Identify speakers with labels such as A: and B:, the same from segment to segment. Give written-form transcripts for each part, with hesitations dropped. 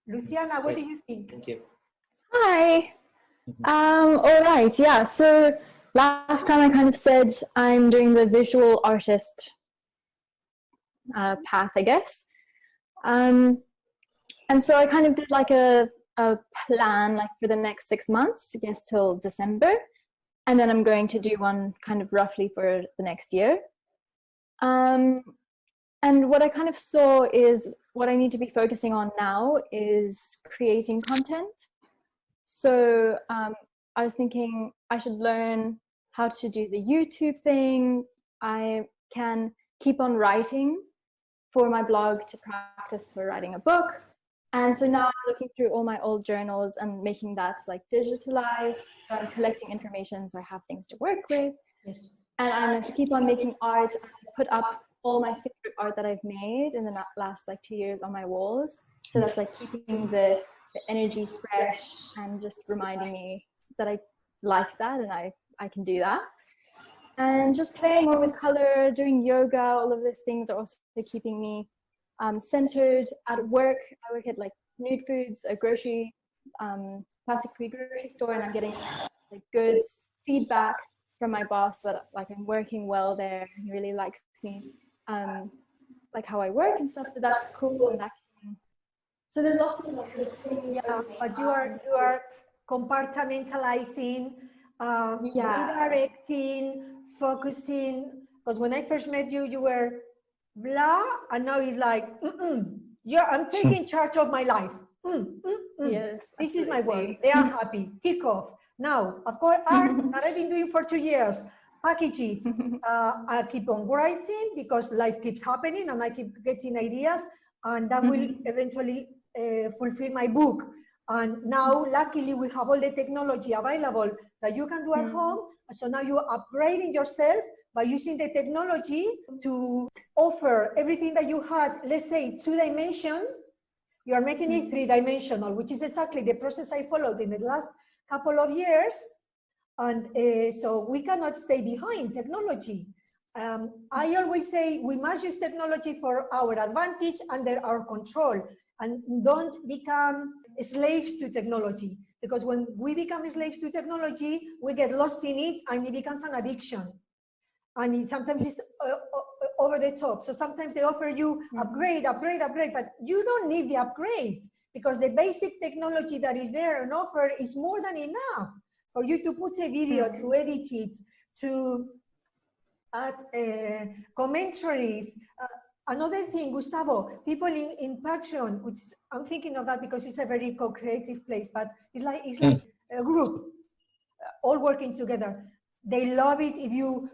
A: Luciana, what do you think?
B: Thank you.
C: Hi. All right. Yeah. So last time I kind of said I'm doing the visual artist path, I guess. And so I kind of did like a plan like for the next 6 months, I guess till December. And then I'm going to do one kind of roughly for the next year. And what I kind of saw is what I need to be focusing on now is creating content. So I was thinking I should learn how to do the YouTube thing. I can keep on writing for my blog to practice for writing a book. And so now I'm looking through all my old journals and making that like digitalized. So I'm collecting information so I have things to work with.
A: Yes.
C: And I'm going to keep on making art. I put up all my favorite art that I've made in the last like 2 years on my walls. So that's like keeping the energy fresh and just reminding me that I like that and I can do that. And just playing more with color, doing yoga, all of those things are also keeping me centered. At work, I work at like Nude Foods, a grocery, plastic-free grocery store, and I'm getting like good feedback from my boss that like I'm working well there. He really likes me, like how I work and stuff. So that's cool. And that so there's lots of like, sort of things.
A: Yeah, but you are compartmentalizing, redirecting, focusing. Because when I first met you, you were blah, and now it's like, yeah, I'm taking charge of my life.
C: Yes,
A: this is my work. They are happy. Tick off. Now, of course, art that I've been doing for 2 years. Package it. I keep on writing because life keeps happening, and I keep getting ideas, and that will eventually fulfill my book. And now, luckily, we have all the technology available that you can do at home. So now you're upgrading yourself by using the technology to offer everything that you had, let's say 2-dimension, you are making it 3-dimensional, which is exactly the process I followed in the last couple of years. And so we cannot stay behind technology. I always say we must use technology for our advantage under our control, and don't become slaves to technology. Because when we become slaves to technology, we get lost in it and it becomes an addiction. And sometimes it's over the top. So sometimes they offer you upgrade, but you don't need the upgrade because the basic technology that is there and offered is more than enough for you to put a video, to edit it, to add commentaries. Another thing, Gustavo, people in Patreon, which I'm thinking of that because it's a very co-creative place, but it's like a group, all working together. They love it if you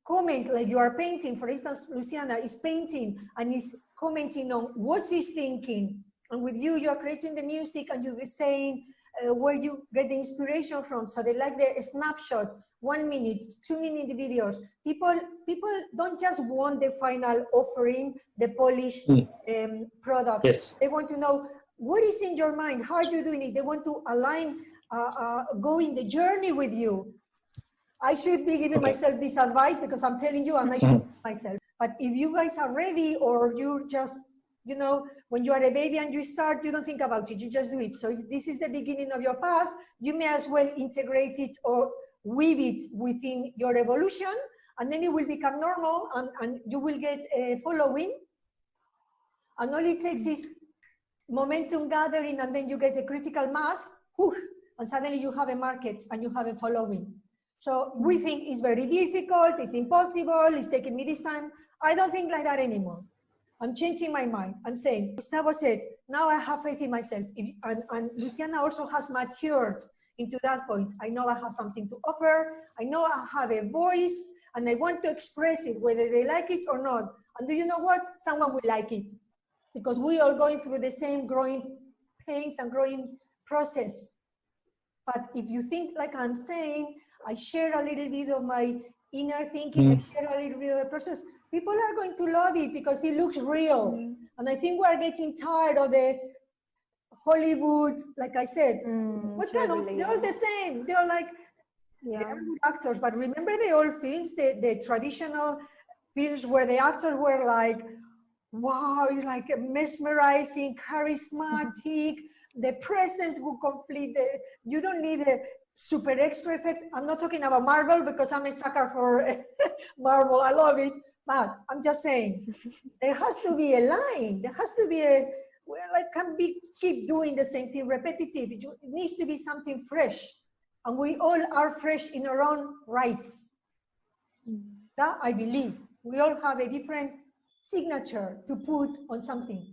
A: comment, like you are painting. For instance, Luciana is painting and is commenting on what she's thinking. And with you, you're creating the music and you're saying where you get the inspiration from. So they like the snapshot, 1 minute, 2 minute videos. People don't just want the final offering, the polished product.
B: Yes.
A: They want to know what is in your mind, how are you doing it? They want to align, go in the journey with you. I should be giving myself this advice because I'm telling you, and I should myself. But if you guys are ready, or you just, you know, when you are a baby and you start, you don't think about it, you just do it. So if this is the beginning of your path, you may as well integrate it or weave it within your evolution, and then it will become normal, and you will get a following. And all it takes is momentum gathering, and then you get a critical mass, and suddenly you have a market and you have a following. So we think it's very difficult, it's impossible, it's taking me this time. I don't think like that anymore. I'm changing my mind. I'm saying, Gustavo said, now I have faith in myself. And Luciana also has matured into that point. I know I have something to offer. I know I have a voice and I want to express it, whether they like it or not. And do you know what? Someone will like it because we are going through the same growing pains and growing process. But if you think like I'm saying, I share a little bit of my inner thinking, I share a little bit of the process, people are going to love it because it looks real. And I think we're getting tired of the Hollywood, like I said, what kind of, they're all the same. They're like, they are good actors, but remember the old films, the traditional films where the actors were like, wow, it's like mesmerizing, charismatic. The presence will complete the, you don't need a super extra effect. I'm not talking about Marvel because I'm a sucker for Marvel. I love it. But I'm just saying, there has to be a line. There has to be a, well, I can't be keep doing the same thing repetitive. It needs to be something fresh. And we all are fresh in our own rights. That I believe. We all have a different signature to put on something.